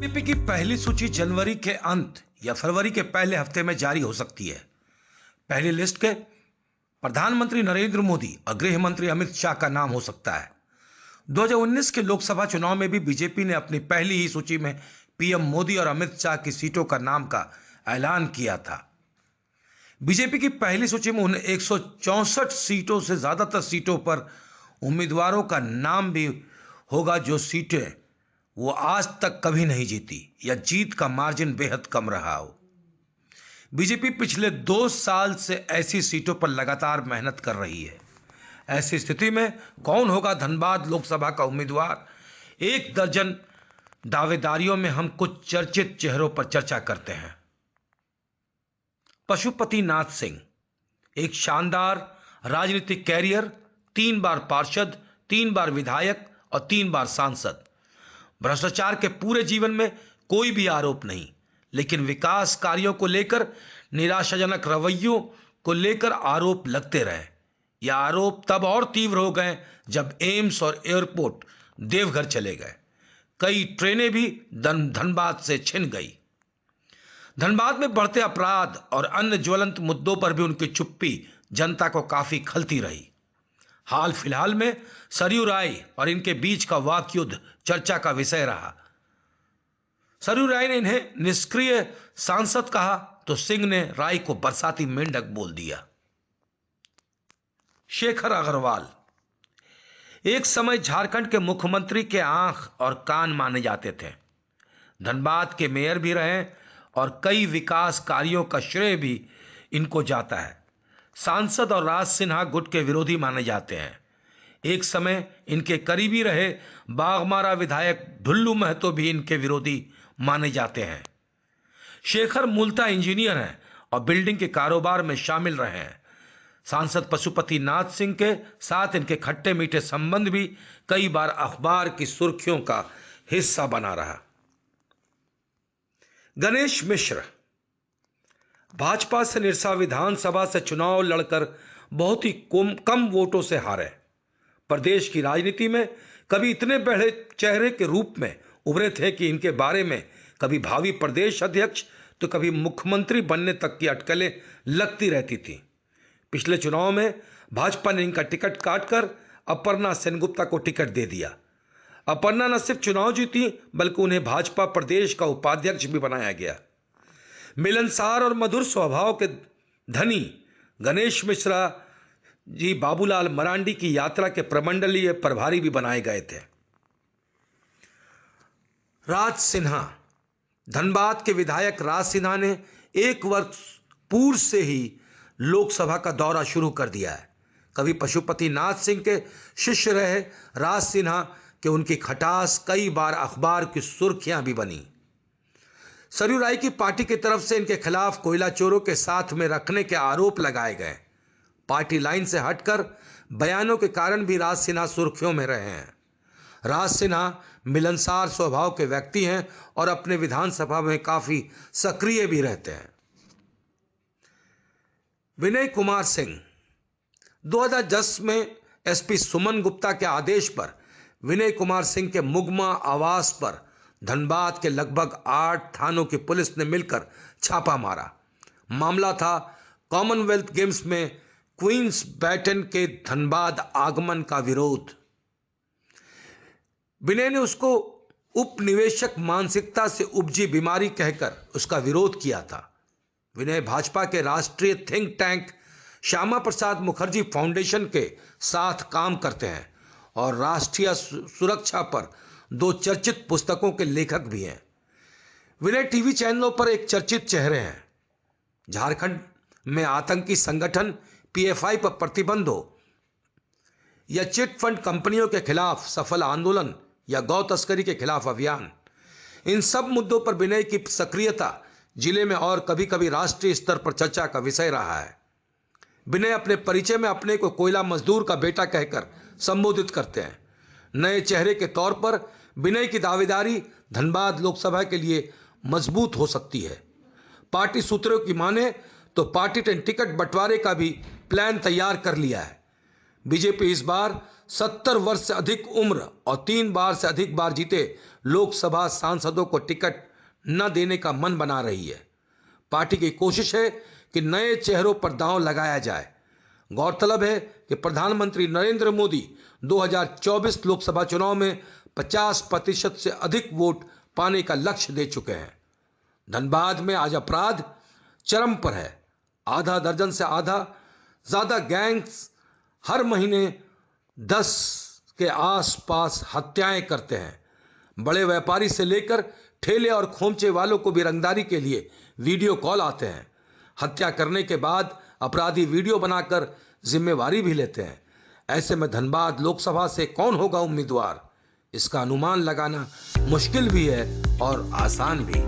BJP की पहली सूची जनवरी के अंत या फरवरी के पहले हफ्ते में जारी हो सकती है। पहली लिस्ट के प्रधानमंत्री नरेंद्र मोदी और गृह मंत्री अमित शाह का नाम हो सकता है। 2019 के लोकसभा चुनाव में भी बीजेपी ने अपनी पहली ही सूची में पीएम मोदी और अमित शाह की सीटों का नाम का ऐलान किया था। बीजेपी की पहली सूची में उन 164 सीटों से ज्यादातर सीटों पर उम्मीदवारों का नाम भी होगा जो सीटें वो आज तक कभी नहीं जीती या जीत का मार्जिन बेहद कम रहा हो। बीजेपी पिछले 2 साल से ऐसी सीटों पर लगातार मेहनत कर रही है। ऐसी स्थिति में कौन होगा धनबाद लोकसभा का उम्मीदवार? 1 दर्जन दावेदारियों में हम कुछ चर्चित चेहरों पर चर्चा करते हैं। पशुपति नाथ सिंह, एक शानदार राजनीतिक कैरियर, 3 बार पार्षद, 3 बार विधायक और 3 बार सांसद। भ्रष्टाचार के पूरे जीवन में कोई भी आरोप नहीं, लेकिन विकास कार्यों को लेकर निराशाजनक रवैयों को लेकर आरोप लगते रहे। यह आरोप तब और तीव्र हो गए जब एम्स और एयरपोर्ट देवघर चले गए। कई ट्रेनें भी धनबाद से छिन गई। धनबाद में बढ़ते अपराध और अन्य ज्वलंत मुद्दों पर भी उनकी चुप्पी जनता को काफी खलती रही। हाल फिलहाल में सरयू राय और इनके बीच का वाक युद्ध चर्चा का विषय रहा। सरयू राय ने इन्हें निष्क्रिय सांसद कहा तो सिंह ने राय को बरसाती मेंढक बोल दिया। शेखर अग्रवाल, एक समय झारखंड के मुख्यमंत्री के आंख और कान माने जाते थे। धनबाद के मेयर भी रहे और कई विकास कार्यों का श्रेय भी इनको जाता है। सांसद और राज सिन्हा गुट के विरोधी माने जाते हैं। एक समय इनके करीबी रहे बाघमारा विधायक ढुल्लू महतो भी इनके विरोधी माने जाते हैं। शेखर मूलतः इंजीनियर हैं और बिल्डिंग के कारोबार में शामिल रहे हैं। सांसद पशुपति नाथ सिंह के साथ इनके खट्टे मीठे संबंध भी कई बार अखबार की सुर्खियों का हिस्सा बना रहा। गणेश मिश्र, भाजपा से निरसा विधानसभा से चुनाव लड़कर बहुत ही कम वोटों से हारे। प्रदेश की राजनीति में कभी इतने बड़े चेहरे के रूप में उभरे थे कि इनके बारे में कभी भावी प्रदेश अध्यक्ष तो कभी मुख्यमंत्री बनने तक की अटकलें लगती रहती थी। पिछले चुनाव में भाजपा ने इनका टिकट काटकर अपर्णा सेनगुप्ता को टिकट दे दिया। अपर्णा न सिर्फ चुनाव जीती बल्कि उन्हें भाजपा प्रदेश का उपाध्यक्ष भी बनाया गया। मिलनसार और मधुर स्वभाव के धनी गणेश मिश्रा जी बाबूलाल मरांडी की यात्रा के प्रमंडलीय प्रभारी भी बनाए गए थे। राज सिन्हा, धनबाद के विधायक राज सिन्हा ने 1 वर्ष पूर्व से ही लोकसभा का दौरा शुरू कर दिया है। कभी पशुपति नाथ सिंह के शिष्य रहे राज सिन्हा के उनकी खटास कई बार अखबार की सुर्खियां भी बनी। सरयू राय की पार्टी की तरफ से इनके खिलाफ कोयला चोरों के साथ में रखने के आरोप लगाए गए। पार्टी लाइन से हटकर बयानों के कारण भी राज सिन्हा सुर्खियों में रहे हैं। राज सिन्हा मिलनसार स्वभाव के व्यक्ति हैं और अपने विधानसभा में काफी सक्रिय भी रहते हैं। विनय कुमार सिंह, 2010 में एसपी सुमन गुप्ता के आदेश पर विनय कुमार सिंह के मुगमा आवास पर धनबाद के लगभग 8 थानों की पुलिस ने मिलकर छापा मारा। मामला था कॉमनवेल्थ गेम्स में क्वींस बैटन के धनबाद आगमन का विरोध। विनय ने उसको उपनिवेशक मानसिकता से उपजी बीमारी कहकर उसका विरोध किया था। विनय भाजपा के राष्ट्रीय think tank Shyama Prasad Mukherjee foundation के साथ काम करते हैं और राष्ट्रीय सुरक्षा पर 2 चर्चित पुस्तकों के लेखक भी हैं। विनय टीवी चैनलों पर एक चर्चित चेहरे हैं। झारखंड में आतंकी संगठन पीएफआई पर प्रतिबंध हो या चिट फंड कंपनियों के खिलाफ सफल आंदोलन या गौ तस्करी के खिलाफ अभियान, इन सब मुद्दों पर विनय की सक्रियता जिले में और कभी कभी राष्ट्रीय स्तर पर चर्चा का विषय रहा है। विनय अपने परिचय में अपने को कोयला मजदूर का बेटा कहकर संबोधित करते हैं। नए चेहरे के तौर पर विनय की दावेदारी धनबाद लोकसभा के लिए मजबूत हो सकती है। पार्टी सूत्रों की माने तो पार्टी ने टिकट बंटवारे का भी प्लान तैयार कर लिया है। बीजेपी इस बार 70 वर्ष से अधिक उम्र और 3 बार से अधिक बार जीते लोकसभा सांसदों को टिकट न देने का मन बना रही है। पार्टी की कोशिश है कि नए चेहरों पर दांव लगाया जाए। गौरतलब है कि प्रधानमंत्री नरेंद्र मोदी 2024 लोकसभा चुनाव में 50% से अधिक वोट पाने का लक्ष्य दे चुके हैं। धनबाद में आज अपराध चरम पर है। आधा दर्जन से ज्यादा गैंग्स हर महीने 10 के आसपास हत्याएं करते हैं। बड़े व्यापारी से लेकर ठेले और खोमचे वालों को भी रंगदारी के लिए वीडियो कॉल आते हैं। हत्या करने के बाद अपराधी वीडियो बनाकर जिम्मेवारी भी लेते हैं। ऐसे में धनबाद लोकसभा से कौन होगा उम्मीदवार, इसका अनुमान लगाना मुश्किल भी है और आसान भी।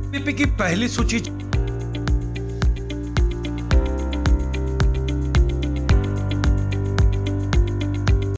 बीजेपी की पहली सूची